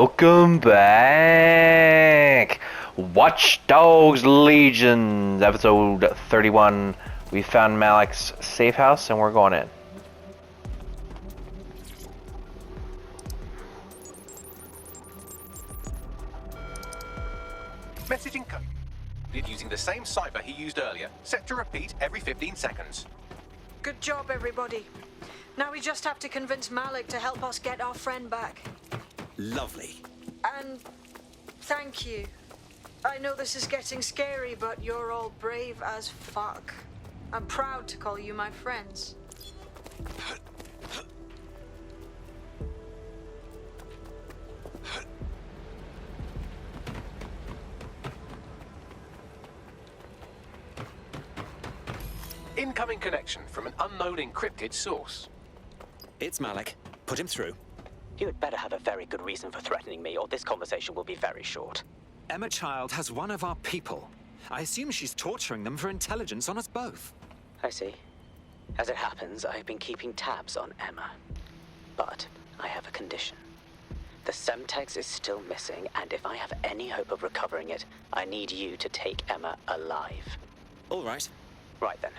Welcome back! Watch Dogs Legion, episode 31. We found Malik's safe house and we're going in. Messaging code. Using the same cipher he used earlier, set to repeat every 15 seconds. Good job, everybody. Now we just have to convince Malik to help us get our friend back. Lovely. And thank you. I know this is getting scary, but you're all brave as fuck. I'm proud to call you my friends. Incoming connection from an unknown encrypted source. It's Malik. Put him through. You had better have a very good reason for threatening me, or this conversation will be very short. Emma Child has one of our people. I assume she's torturing them for intelligence on us both. I see. As it happens, I have been keeping tabs on Emma. But I have a condition. The Semtex is still missing, and if I have any hope of recovering it, I need you to take Emma alive. All right. Right then.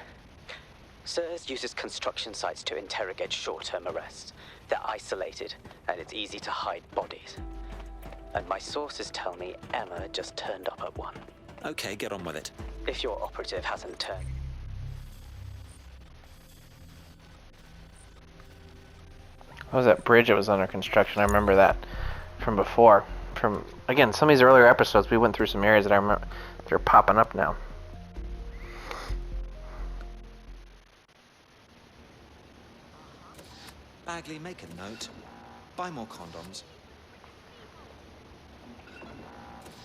SIRS uses construction sites to interrogate short-term arrests. They're isolated, and it's easy to hide bodies. And my sources tell me Emma just turned up at one. Okay, get on with it. If your operative hasn't turned... What was that bridge that was under construction? I remember that from before. From, again, some of these earlier episodes, we went through some areas that I remember. They're popping up now. Bagley, make a note. Buy more condoms.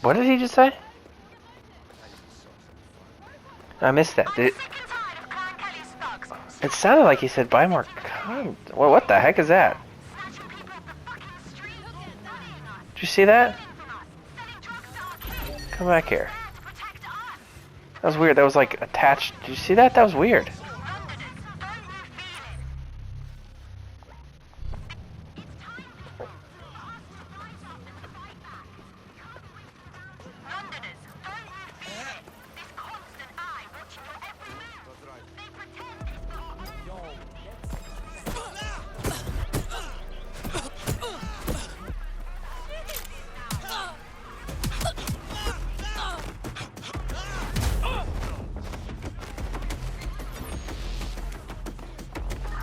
What did he just say? I missed that. It sounded like he said buy more condoms. Well, what the heck is that? Did you see that? Come back here. That was weird. That was like attached. Did you see that? That was weird.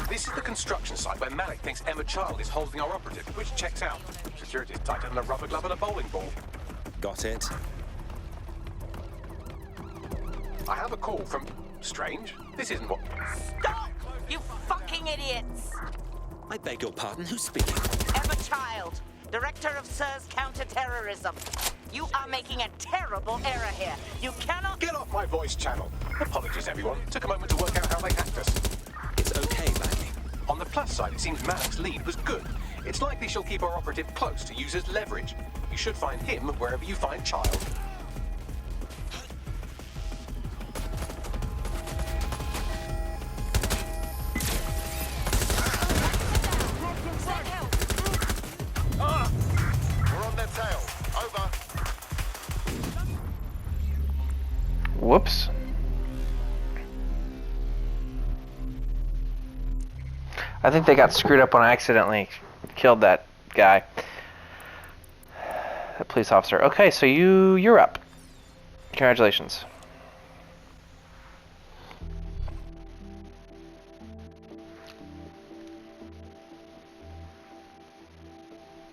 This is the construction site where Malik thinks Emma Child is holding our operative, which checks out. Security is tighter than a rubber glove and a bowling ball. Got it. I have a call from... Strange. This isn't what... Stop! You fucking idiots! I beg your pardon, who's speaking? Emma Child, Director of SIRS Counterterrorism. You are making a terrible error here. You cannot... Get off my voice channel. Apologies, everyone. Took a moment to work out how they hacked us. It's okay, Bagley. On the plus side, it seems Malik's lead was good. It's likely she'll keep our operative close to use as leverage. You should find him wherever you find Child. We're on their tail. Over. Whoops. I think they got screwed up when I accidentally killed that guy. That police officer. Okay, so you're up. Congratulations.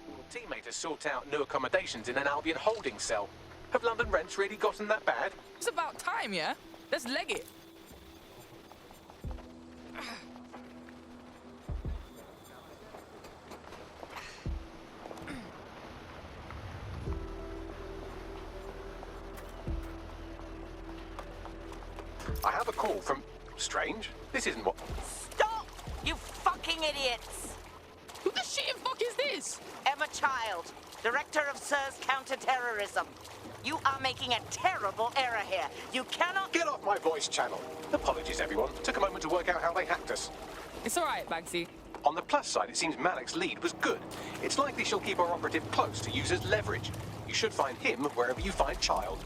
Your teammate has sought out new accommodations in an Albion holding cell. Have London rents really gotten that bad? It's about time, yeah? Let's leg it. I have a call from... Strange. This isn't what... Stop! You fucking idiots! Who the shit and fuck is this? Emma Child, Director of SIRS Counterterrorism. You are making a terrible error here. You cannot... Get off my voice channel. Apologies, everyone. Took a moment to work out how they hacked us. It's alright, Bagsy. On the plus side, it seems Malik's lead was good. It's likely she'll keep our operative close to use as leverage. You should find him wherever you find Child.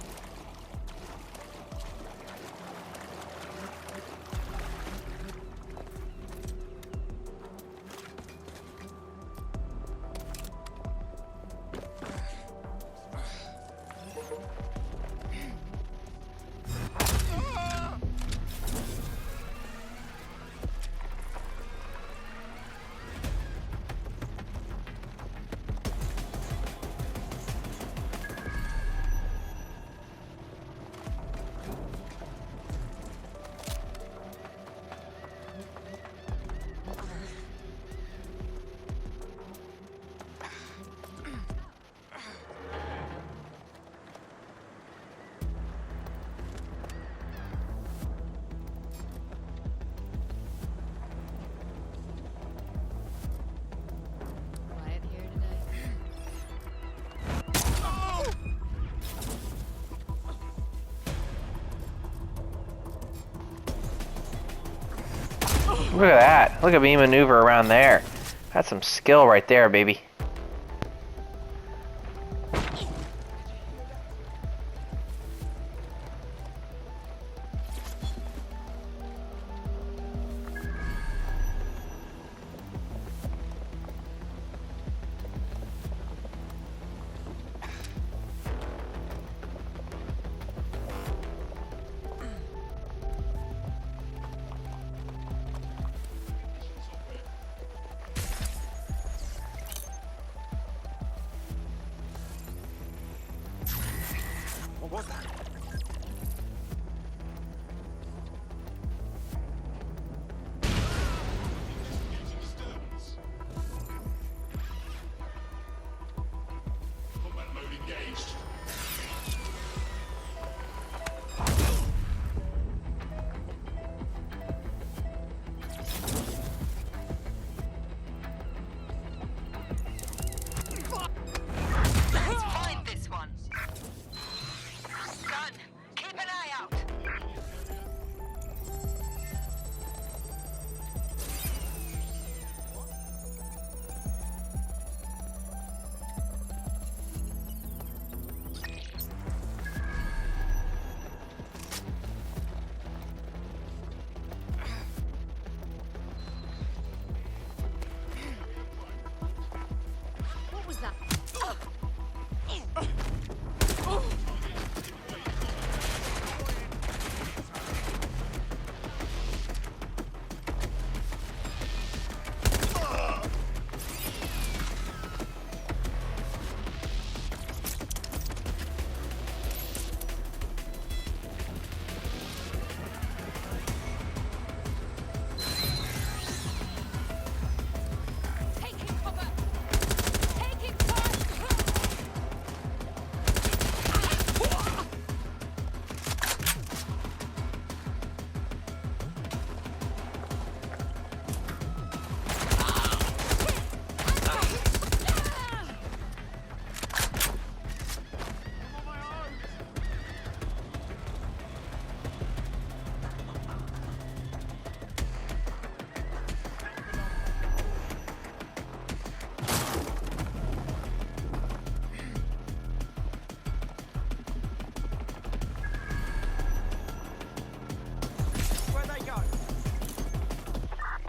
Quiet here today. Look at that. Look at me maneuver around there. That's some skill right there, baby. What was that? Let's find this one. Gun, keep an eye out. What was that? Taking cover! Taking cover! Where'd they go?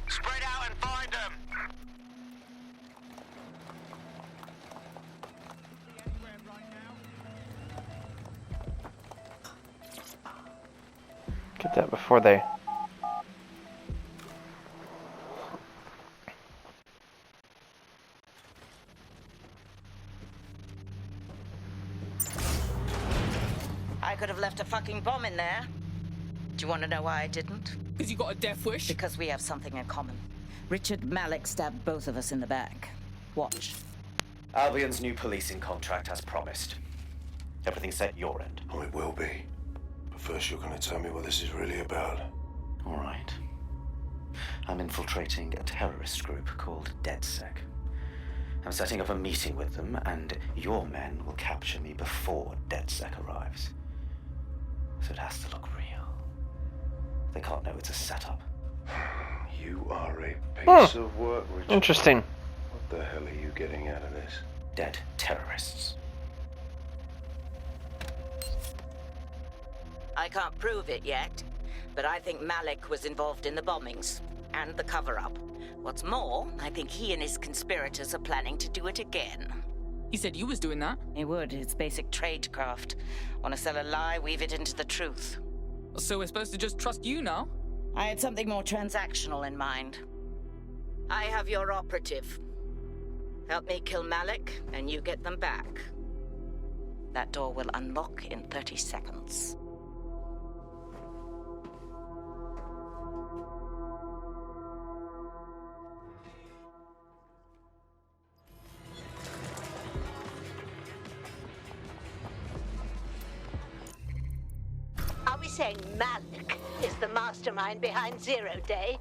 Spread out and find them. Get that before they... I could have left a fucking bomb in there. Do you want to know why I didn't? Because you got a death wish? Because we have something in common. Richard Malik stabbed both of us in the back. Watch. Albion's new policing contract as promised. Everything's set your end. Oh, it will be. But first you're going to tell me what this is really about. All right. I'm infiltrating a terrorist group called DedSec. I'm setting up a meeting with them, and your men will capture me before DedSec arrives. So it has to look real. They can't know it's a setup. You are a piece of work, Richard. Interesting. What the hell are you getting out of this? Dead terrorists. I can't prove it yet, but I think Malik was involved in the bombings and the cover-up. What's more, I think he and his conspirators are planning to do it again. He said you was doing that. He would. It's basic tradecraft. Want to sell a lie, weave it into the truth. So we're supposed to just trust you now? I had something more transactional in mind. I have your operative. Help me kill Malik, and you get them back. That door will unlock in 30 seconds. Are we saying Malik is the mastermind behind Zero Day?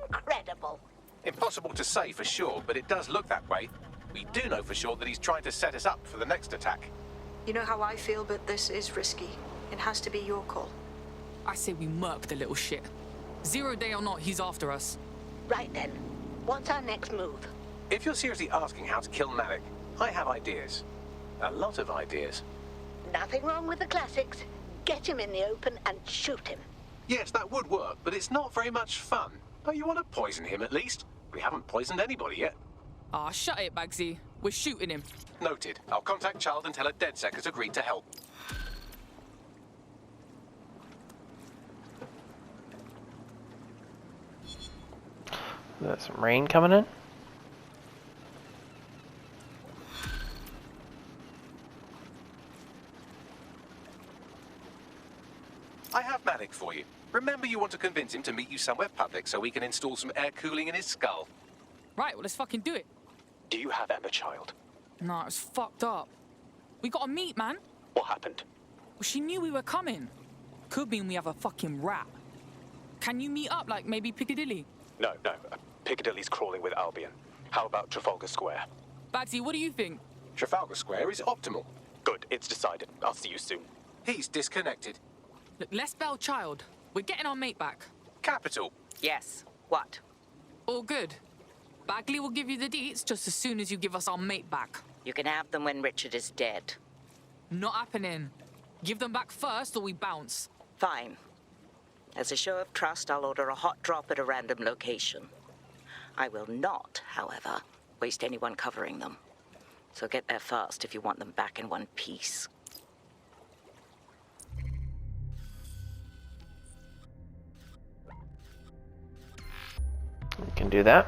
Incredible. Impossible to say for sure, but it does look that way. We do know for sure that he's trying to set us up for the next attack. You know how I feel, but this is risky. It has to be your call. I say we murk the little shit. 0 day or not, he's after us. Right then. What's our next move? If you're seriously asking how to kill Malik, I have ideas. A lot of ideas. Nothing wrong with the classics. Get him in the open and shoot him. Yes, that would work, but it's not very much fun. Oh, you want to poison him at least? We haven't poisoned anybody yet. Ah, shut it, Bagsy. We're shooting him. Noted. I'll contact Child and tell her DedSec has agreed to help. There's some rain coming in. I have Malik for you. Remember, you want to convince him to meet you somewhere public so we can install some air cooling in his skull. Right, well, let's fucking do it. Do you have Emma, Child? Nah, it's fucked up. We gotta meet, man. What happened? Well, she knew we were coming. Could mean we have a fucking rat. Can you meet up, like maybe Piccadilly? No. Piccadilly's crawling with Albion. How about Trafalgar Square? Bagsy, what do you think? Trafalgar Square is optimal. Good, it's decided. I'll see you soon. He's disconnected. Look, let's bail Child. We're getting our mate back. Capital. Yes. What? All good. Bagley will give you the deets just as soon as you give us our mate back. You can have them when Richard is dead. Not happening. Give them back first or we bounce. Fine. As a show of trust, I'll order a hot drop at a random location. I will not, however, waste anyone covering them. So get there fast if you want them back in one piece. We can do that.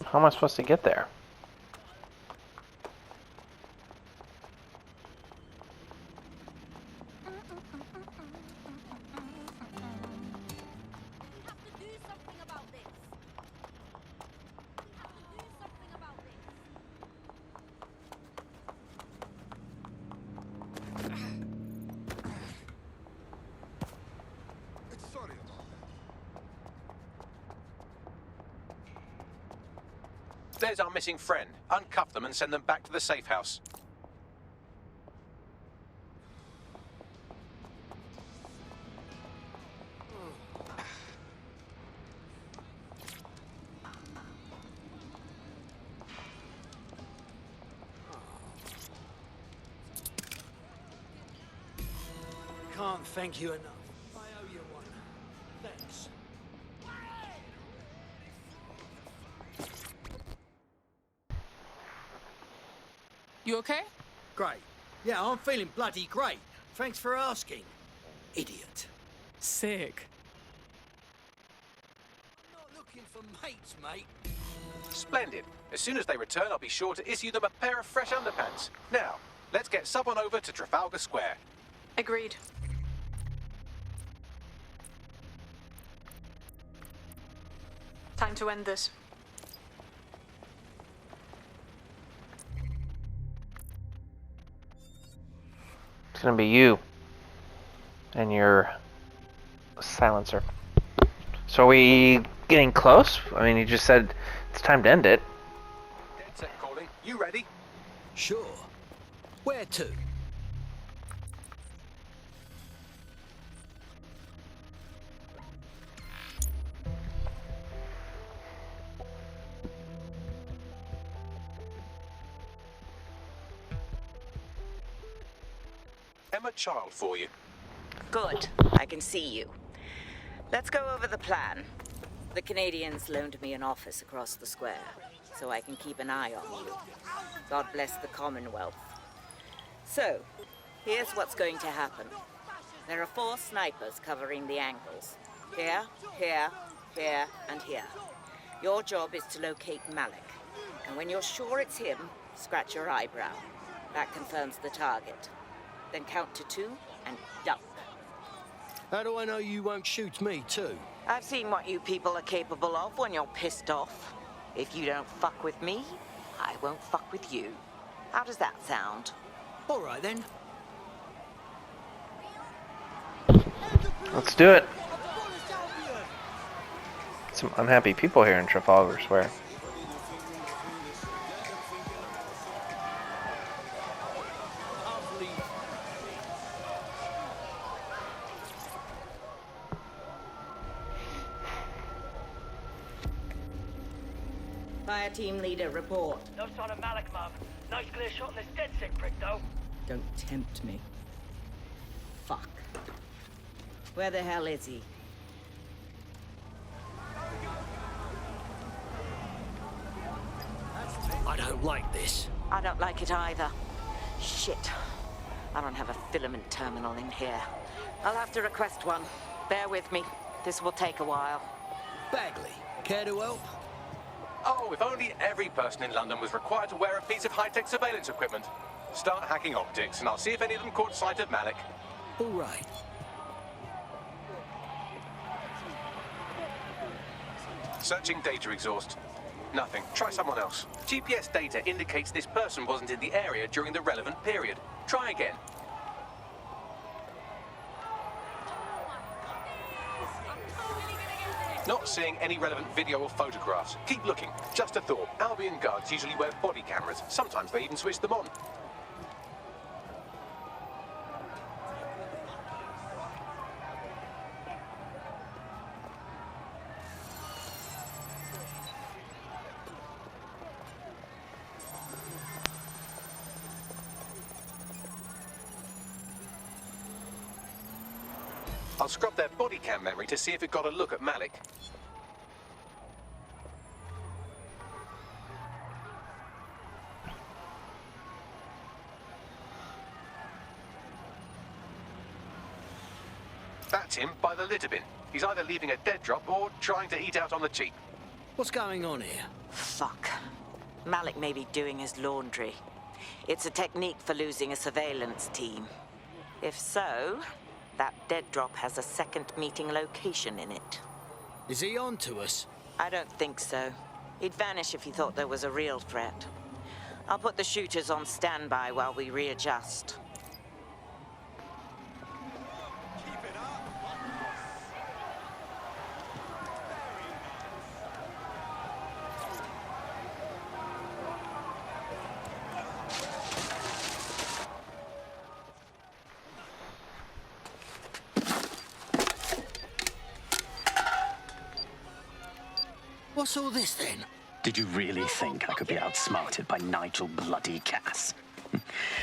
How am I supposed to get there? There's our missing friend. Uncuff them and send them back to the safe house. Can't thank you enough. I owe you one. Thanks. You okay? Great. Yeah, I'm feeling bloody great. Thanks for asking. Idiot. Sick. I'm not looking for mates, mate. Splendid. As soon as they return, I'll be sure to issue them a pair of fresh underpants. Now, let's get someone over to Trafalgar Square. Agreed. Time to end this. It's gonna be you and your silencer. So are we getting close? I mean, you just said it's time to end it. DedSec calling. You ready? Sure. Where to? Emma Child for you. Good. I can see you. Let's go over the plan. The Canadians loaned me an office across the square, so I can keep an eye on you. God bless the Commonwealth. So, here's what's going to happen. There are 4 snipers covering the angles. Here, here, here, and here. Your job is to locate Malik. And when you're sure it's him, scratch your eyebrow. That confirms the target. Then count to 2 and duck. How do I know you won't shoot me, too? I've seen what you people are capable of when you're pissed off. If you don't fuck with me, I won't fuck with you. How does that sound? All right, then. Let's do it. Some unhappy people here in Trafalgar Square. Fire team leader, report. No sign of Malik, Mum. Nice clear shot on this DedSec prick, though. Don't tempt me. Fuck. Where the hell is he? I don't like this. I don't like it either. Shit. I don't have a filament terminal in here. I'll have to request one. Bear with me. This will take a while. Bagley, care to help? Oh, if only every person in London was required to wear a piece of high-tech surveillance equipment. Start hacking optics, and I'll see if any of them caught sight of Malik. All right. Searching data exhaust. Nothing. Try someone else. GPS data indicates this person wasn't in the area during the relevant period. Try again. Not seeing any relevant video or photographs. Keep looking. Just a thought. Albion guards usually wear body cameras. Sometimes they even switch them on. I'll scrub their body cam memory to see if it got a look at Malik. That's him by the litter bin. He's either leaving a dead drop or trying to eat out on the cheap. What's going on here? Fuck. Malik may be doing his laundry. It's a technique for losing a surveillance team. If so, that dead drop has a second meeting location in it. Is he on to us? I don't think so. He'd vanish if he thought there was a real threat. I'll put the shooters on standby while we readjust. What's all this, then? Did you really think I could be outsmarted by Nigel bloody Cass?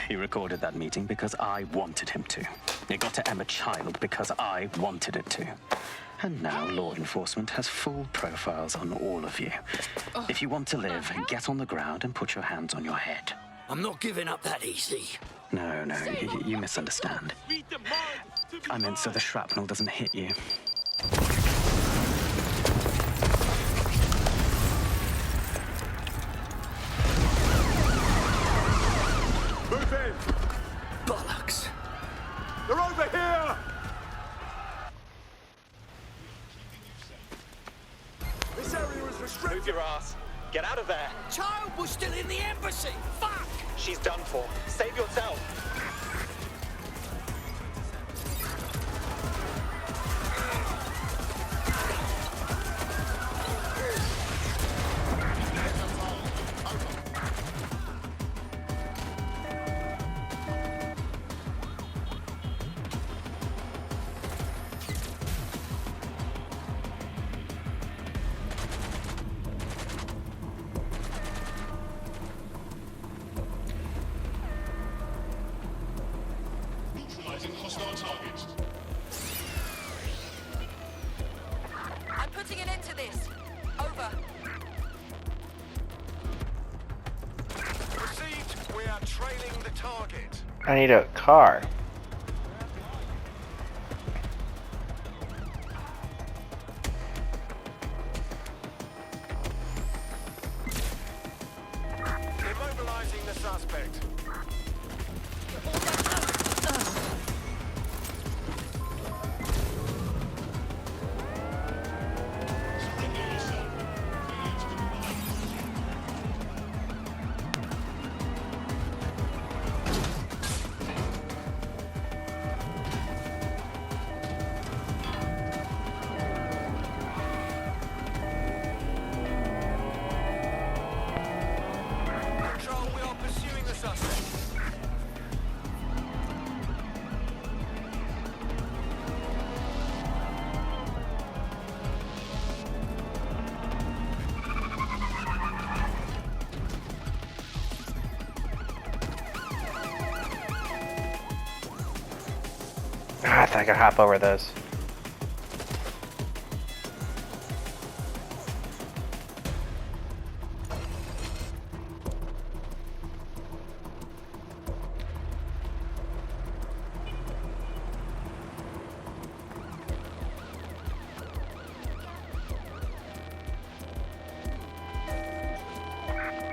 He recorded that meeting because I wanted him to. It got to Emma Child because I wanted it to. And now law enforcement has full profiles on all of you. If you want to live, get on the ground and put your hands on your head. I'm not giving up that easy. No, you misunderstand. I meant so the shrapnel doesn't hit you. Move in! Bollocks. They're over here! This area is restricted. Move your ass. Get out of there. Child was still in the embassy. Fuck! She's done for. Save yourself. I'm putting an end to this. Over. Received. We are trailing the target. I need a car. Immobilizing the suspect. Control, we are pursuing the suspect. I think I could hop over those.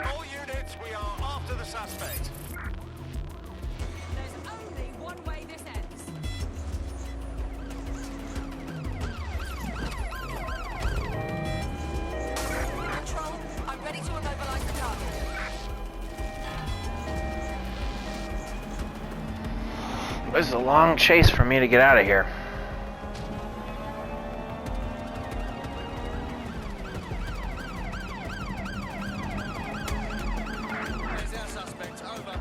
All units, we are after the suspect. There's only one way this ends. Control, I'm ready to immobilize the target. This is a long chase for me to get out of here. There's our suspect. Over.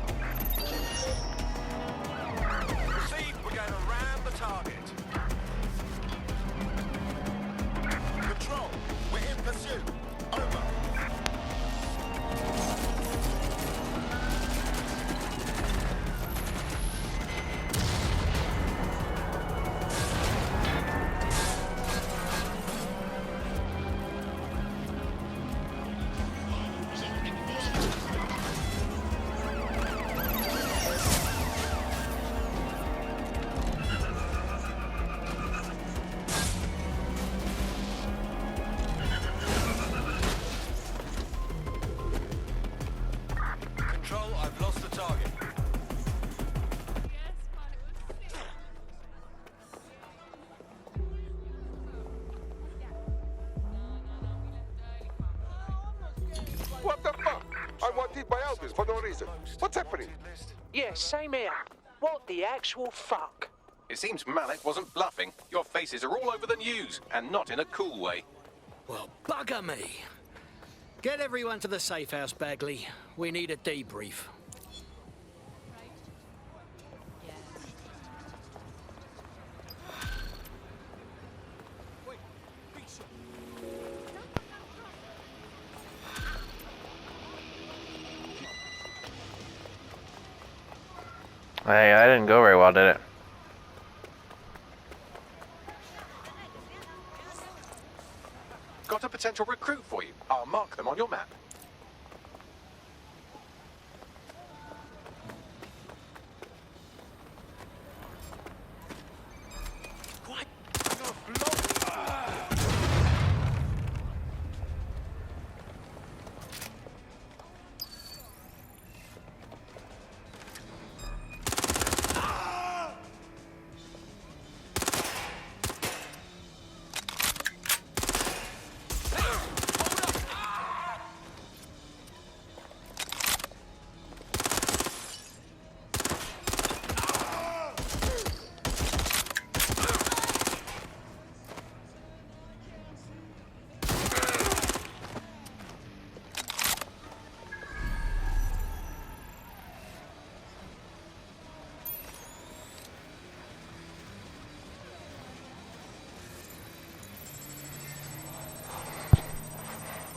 Received. We're going to ram the target. Control. We're in pursuit. Over. Control, I've lost the target. What the fuck? I'm wanted by Albion for no reason. What's happening? Yeah, same here. What the actual fuck? It seems Malik wasn't bluffing. Your faces are all over the news, and not in a cool way. Well, bugger me. Get everyone to the safe house, Bagley. We need a debrief. Hey, that didn't go very well, did it? Got a potential recruit for you. I'll mark them on your map.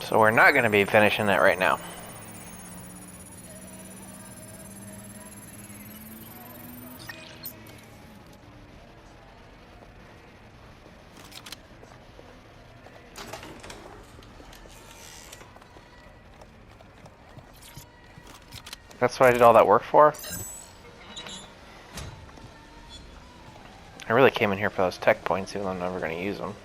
So we're not going to be finishing that right now. That's what I did all that work for? I really came in here for those tech points, even though I'm never going to use them.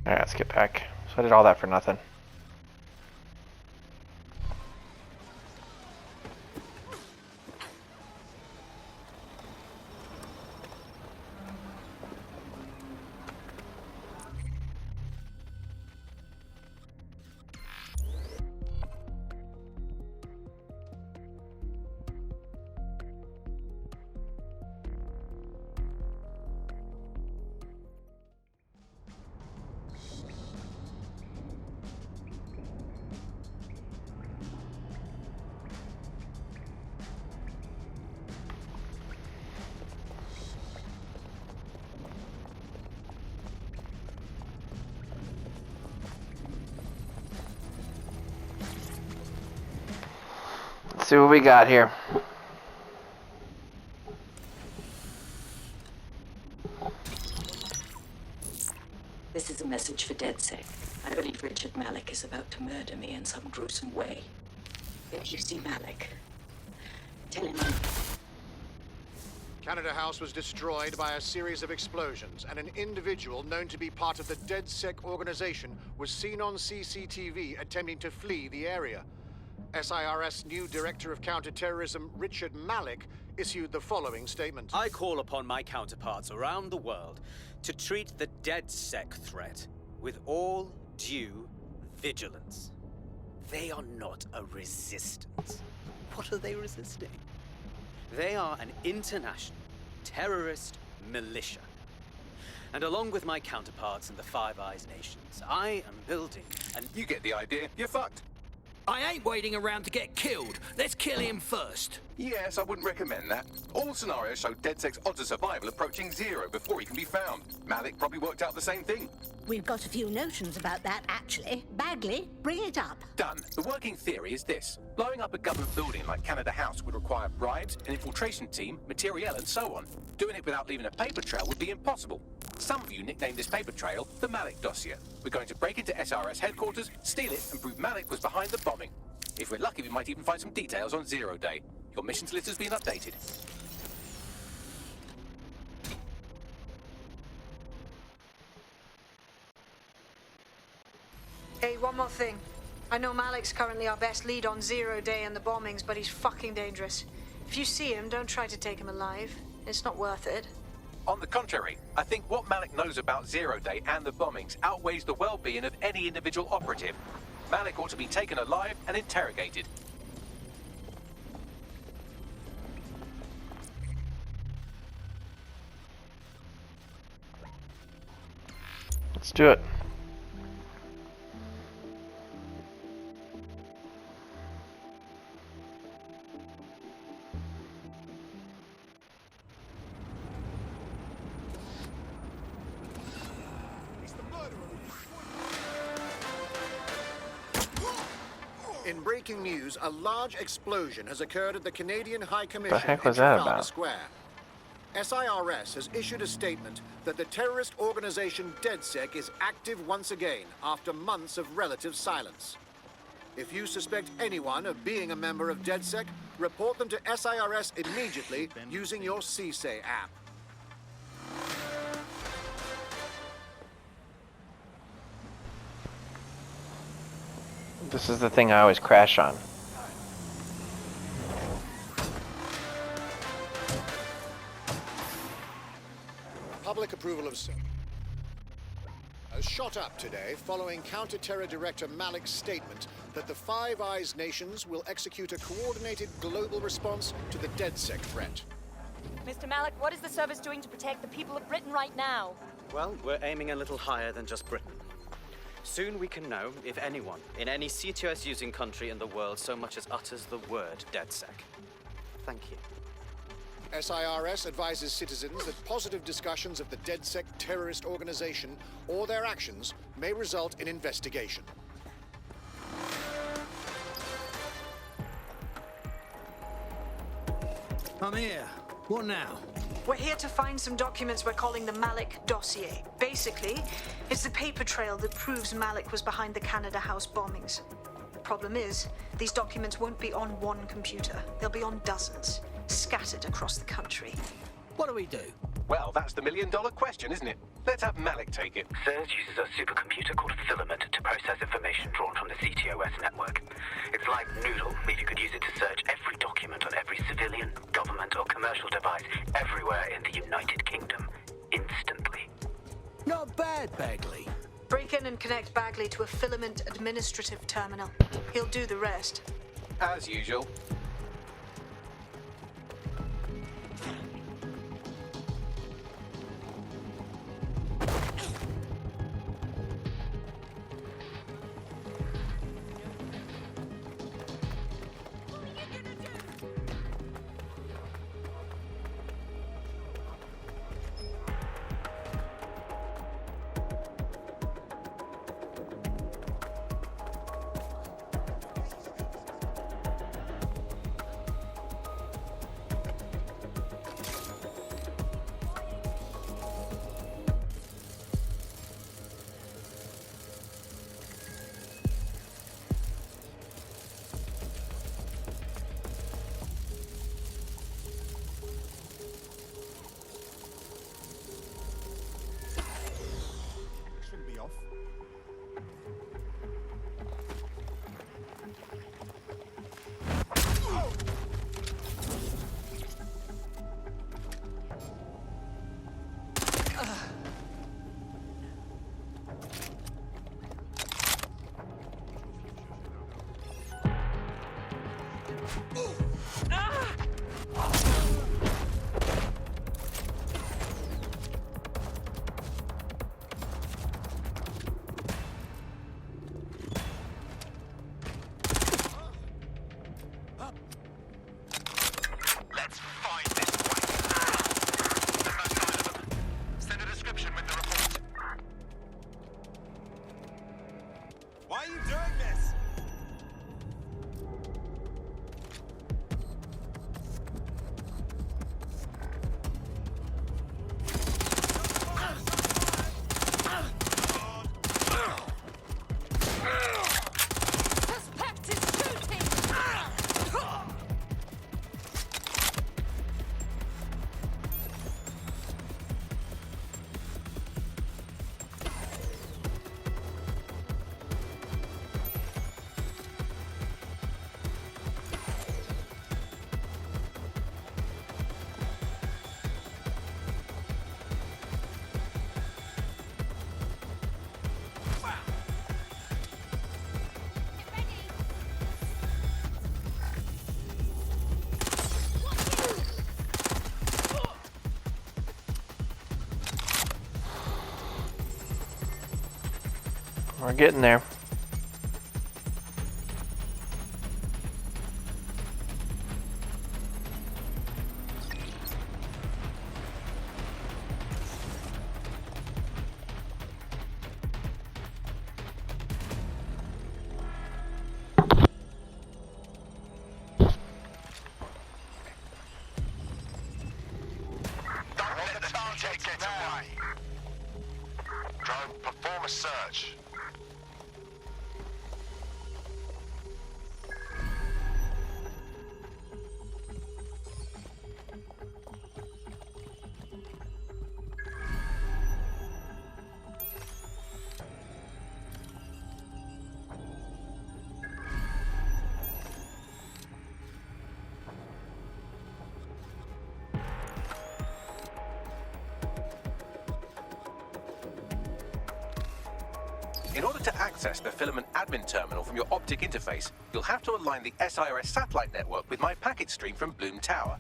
Alright, let's get back. So I did all that for nothing. Let's see what we got here. This is a message for DedSec. I believe Richard Malik is about to murder me in some gruesome way. If you see Malik, tell him Canada House was destroyed by a series of explosions, and an individual known to be part of the DedSec organization was seen on CCTV attempting to flee the area. SIRS new Director of Counterterrorism, Richard Malik, issued the following statement. I call upon my counterparts around the world to treat the DedSec threat with all due vigilance. They are not a resistance. What are they resisting? They are an international terrorist militia. And along with my counterparts in the Five Eyes nations, I am building an... You get the idea. You're fucked. I ain't waiting around to get killed. Let's kill him first. Yes, I wouldn't recommend that. All scenarios show DedSec's odds of survival approaching 0 before he can be found. Malik probably worked out the same thing. We've got a few notions about that, actually. Bagley, bring it up. Done. The working theory is this. Blowing up a government building like Canada House would require bribes, an infiltration team, materiel, and so on. Doing it without leaving a paper trail would be impossible. Some of you nicknamed this paper trail the Malik dossier. We're going to break into SRS headquarters, steal it, and prove Malik was behind the bombing. If we're lucky, we might even find some details on Zero Day. Your missions list has been updated. Hey, one more thing. I know Malik's currently our best lead on Zero Day and the bombings, but he's fucking dangerous. If you see him, don't try to take him alive. It's not worth it. On the contrary, I think what Malik knows about Zero Day and the bombings outweighs the well-being of any individual operative. Malik ought to be taken alive and interrogated. Let's do it. In breaking news, a large explosion has occurred at the Canadian High Commission The heck in was that Trafalgar about? Square. SIRS has issued a statement that the terrorist organization DedSec is active once again after months of relative silence. If you suspect anyone of being a member of DedSec, report them to SIRS immediately using your CSAY app. This is the thing I always crash on. Public approval of has shot up today following Counter-Terror Director Malik's statement that the Five Eyes nations will execute a coordinated global response to the DedSec threat. Mr. Malik, what is the service doing to protect the people of Britain right now? Well, we're aiming a little higher than just Britain. Soon we can know if anyone in any CTOS-using country in the world so much as utters the word DedSec. Thank you. SIRS advises citizens that positive discussions of the DedSec terrorist organization or their actions may result in investigation. I'm here. What now? We're here to find some documents we're calling the Malik dossier. Basically, it's the paper trail that proves Malik was behind the Canada House bombings. The problem is, these documents won't be on one computer. They'll be on dozens, scattered across the country. What do we do? Well, that's the million-dollar question, isn't it? Let's have Malik take it. CERS uses a supercomputer called Filament to process information drawn from the CTOS network. It's like Noodle, if you could use it to search every document on every civilian, government or commercial device everywhere in the United Kingdom, instantly. Not bad, Bagley. Break in and connect Bagley to a Filament administrative terminal. He'll do the rest. As usual. We're getting there. a search. In order to access the Filament admin terminal from your optic interface, you'll have to align the SIRS satellite network with my packet stream from Bloom Tower.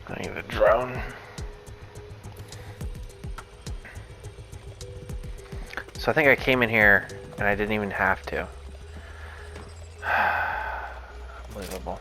I need a drone. So I think I came in here and I didn't even have to. Unbelievable.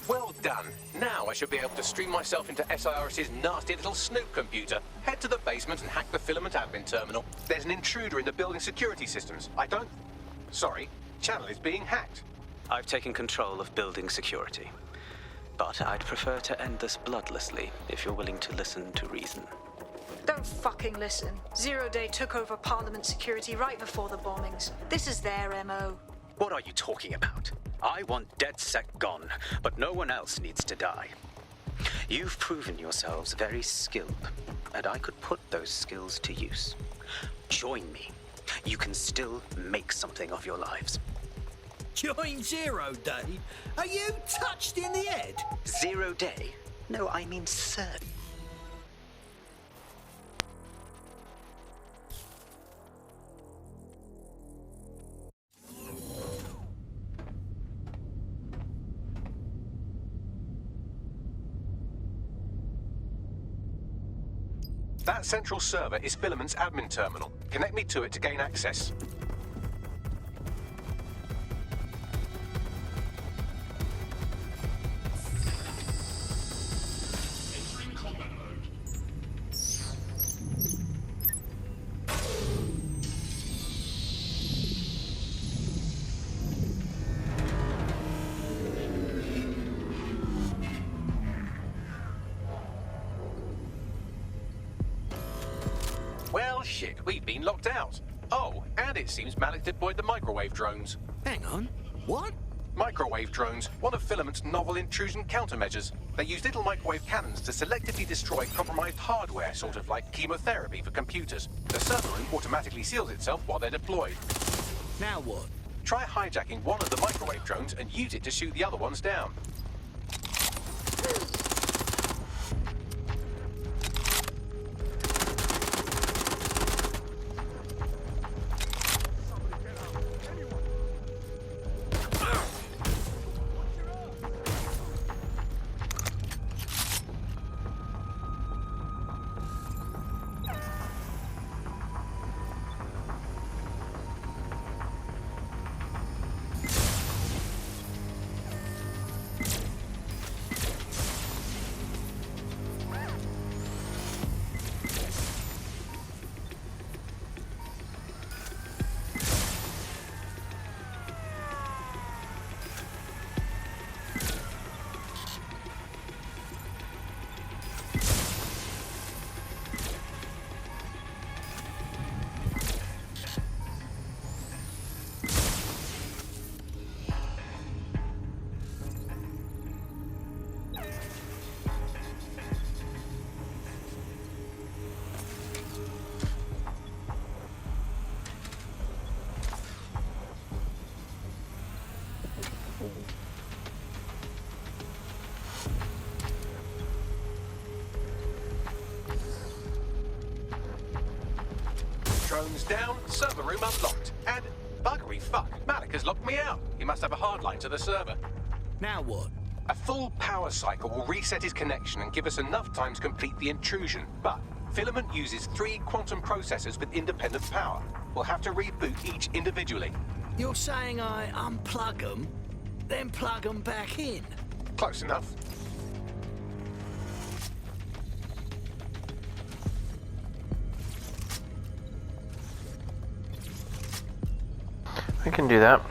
Well done. Now I should be able to stream myself into SIRS's nasty little snoop computer, head to the basement and hack the Filament admin terminal. There's an intruder in the building security systems. Sorry, channel is being hacked. I've taken control of building security. But I'd prefer to end this bloodlessly, if you're willing to listen to reason. Don't fucking listen. Zero Day took over Parliament security right before the bombings. This is their MO. What are you talking about? I want DedSec gone, but no one else needs to die. You've proven yourselves very skilled, and I could put those skills to use. Join me. You can still make something of your lives. Join Zero Day? Are you touched in the head? 0 Day? No, I mean Sir. That central server is Filament's admin terminal. Connect me to it to gain access. Well, shit, we've been locked out. Oh, and it seems Malik deployed the microwave drones. Hang on, what? Microwave drones, one of Filament's novel intrusion countermeasures. They use little microwave cannons to selectively destroy compromised hardware, sort of like chemotherapy for computers. The server room automatically seals itself while they're deployed. Now what? Try hijacking one of the microwave drones and use it to shoot the other ones down. Drones down, server room unlocked, and buggery fuck, Malik has locked me out. He must have a hard line to the server. Now what? A full power cycle will reset his connection and give us enough time to complete the intrusion. But Filament uses 3 quantum processors with independent power. We'll have to reboot each individually. You're saying I unplug them, then plug them back in? Close enough. We can do that.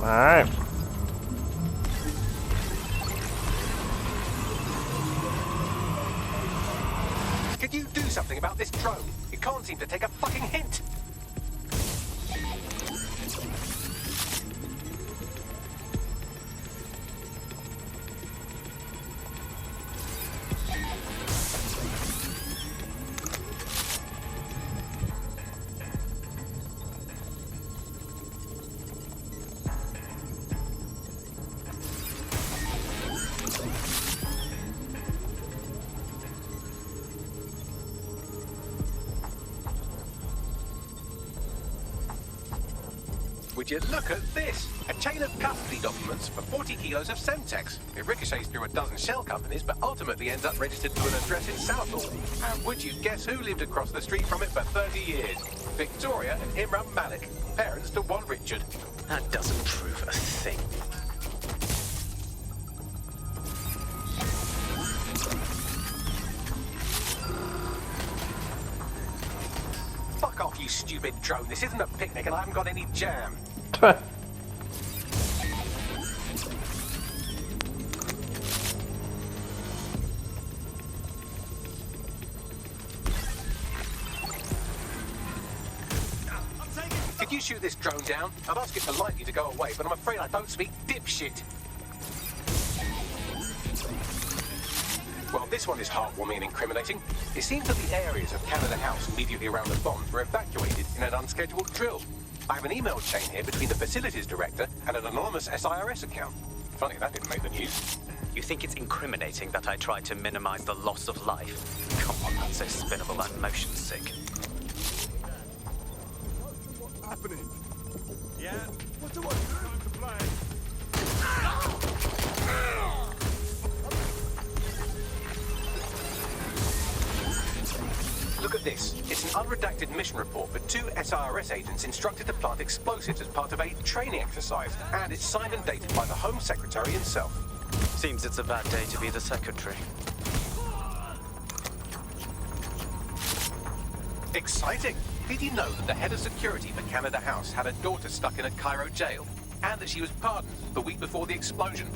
Alright. Could you do something about this drone? It can't seem to take a fucking hint. Would you look at this? A chain of custody documents for 40 kilos of Semtex. It ricochets through a dozen shell companies, but ultimately ends up registered to an address in Southall. And would you guess who lived across the street from it for 30 years? Victoria and Imran Malik, parents to one Richard. That doesn't prove a thing. Fuck off, you stupid drone. This isn't a picnic and I haven't got any jam. Could you shoot this drone down? I'd ask it politely to go away, but I'm afraid I don't speak dipshit. Well, this one is heartwarming and incriminating. It seems that the areas of Canada House immediately around the bombs were evacuated in an unscheduled drill. I have an email chain here between the facilities director and an anonymous SIRS account. Funny that didn't make the news. You think it's incriminating that I tried to minimize the loss of life? Come on, that's so spinnable, I'm motion sick. What's happening? Yeah? What do I do to play? Look at this. It's an unredacted mission report for 2 SIRS agents instructed to plant explosives as part of a training exercise. And it's signed and dated by the Home Secretary himself. Seems it's a bad day to be the secretary. Exciting! Did you know that the head of security for Canada House had a daughter stuck in a Cairo jail? And that she was pardoned the week before the explosion?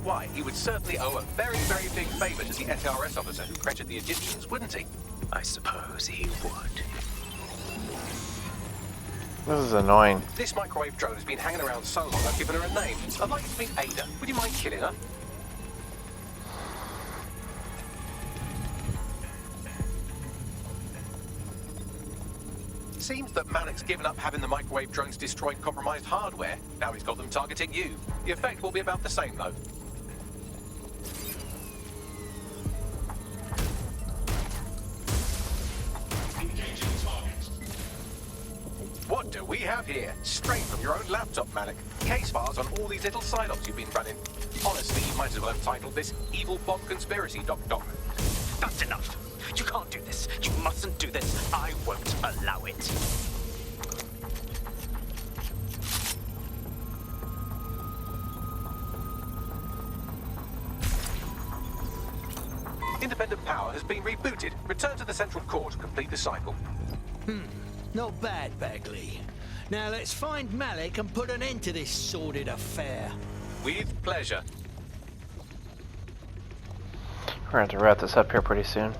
Why, he would certainly owe a very, very big favor to the SRS officer who pressured the Egyptians, wouldn't he? I suppose he would. This is annoying. This microwave drone has been hanging around so long I've given her a name. I'd like it to be Ada. Would you mind killing her? Seems that Malik's given up having the microwave drones destroy compromised hardware. Now he's got them targeting you. The effect will be about the same, though. What do we have here? Straight from your own laptop, Malik. Case files on all these little side-ops you've been running. Honestly, you might as well have titled this Evil Bomb Conspiracy, Doc. That's enough. You can't do this. You mustn't do this. I won't allow it. independent power has been rebooted. Return to the central core to complete the cycle. Not bad, Bagley. Now let's find Malik and put an end to this sordid affair. With pleasure. We're going to have to wrap this up here pretty soon.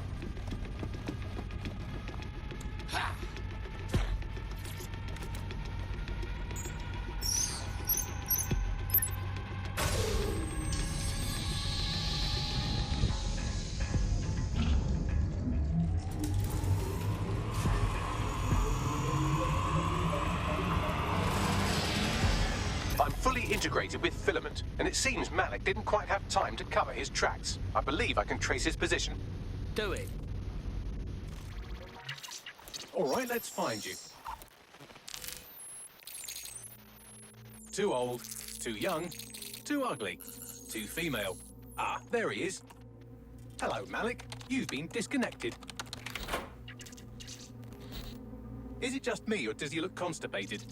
I'm fully integrated with Filament, and it seems Malik didn't quite have time to cover his tracks. I believe I can trace his position. Do it. All right, let's find you. Too old, too young, too ugly, too female. Ah, there he is. Hello, Malik. You've been disconnected. Is it just me, or does he look constipated?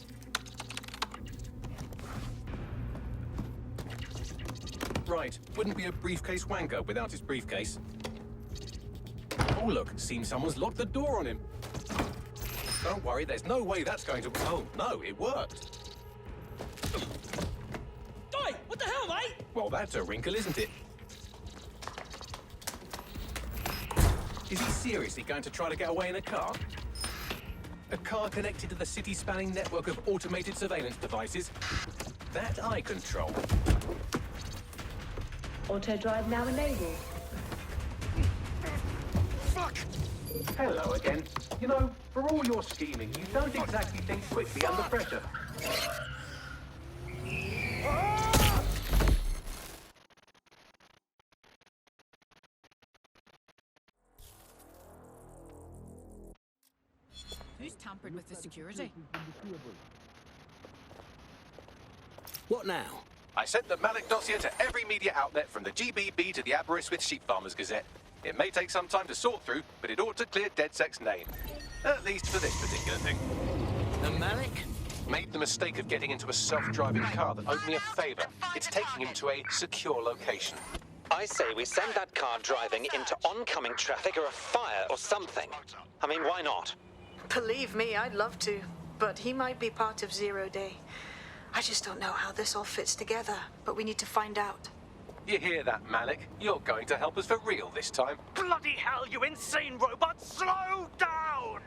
Right, wouldn't be a briefcase wanker without his briefcase. Oh look, seems someone's locked the door on him. Don't worry, there's no way that's going to... Oh, no, it worked. Oi, what the hell, mate? Well, that's a wrinkle, isn't it? Is he seriously going to try to get away in a car? A car connected to the city-spanning network of automated surveillance devices? That I control. Auto drive now enabled. Fuck! Hello again. You know, for all your scheming, you don't exactly think quickly under pressure. Who's tampered with the security? What now? I sent the Malik dossier to every media outlet from the GBB to the Aberystwyth Sheep Farmers Gazette. It may take some time to sort through, but it ought to clear DedSec's name. At least for this particular thing. The Malik? Made the mistake of getting into a self-driving car that owed me a favor. It's taking him to a secure location. I say we send that car driving into oncoming traffic or a fire or something. I mean, why not? Believe me, I'd love to, but he might be part of Zero Day. I just don't know how this all fits together, but we need to find out. You hear that, Malik? You're going to help us for real this time. Bloody hell, you insane robot! Slow down!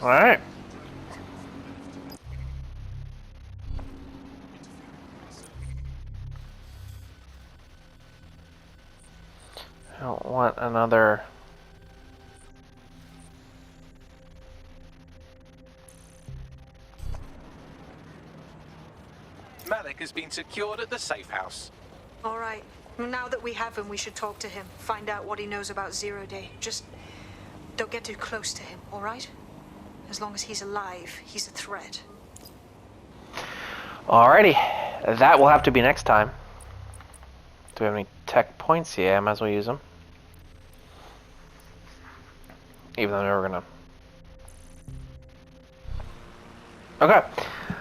All right. I don't want another... Malik has been secured at the safe house. All right. Now that we have him, we should talk to him. Find out what he knows about Zero Day. Just don't get too close to him, all right? As long as he's alive, he's a threat. Alrighty. That will have to be next time. Do we have any tech points? Yeah, I might as well use them. Even though we're gonna... Okay.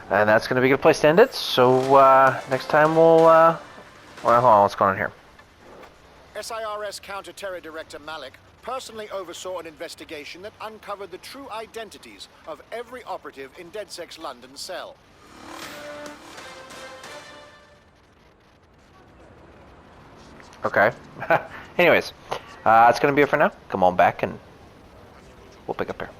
And that's going to be a good place to end it. So next time we'll... well, hold on, what's going on here? SIRS Counter-Terror Director Malik personally oversaw an investigation that uncovered the true identities of every operative in DedSec's London cell. Okay. Anyways, that's going to be it for now. Come on back and we'll pick up here.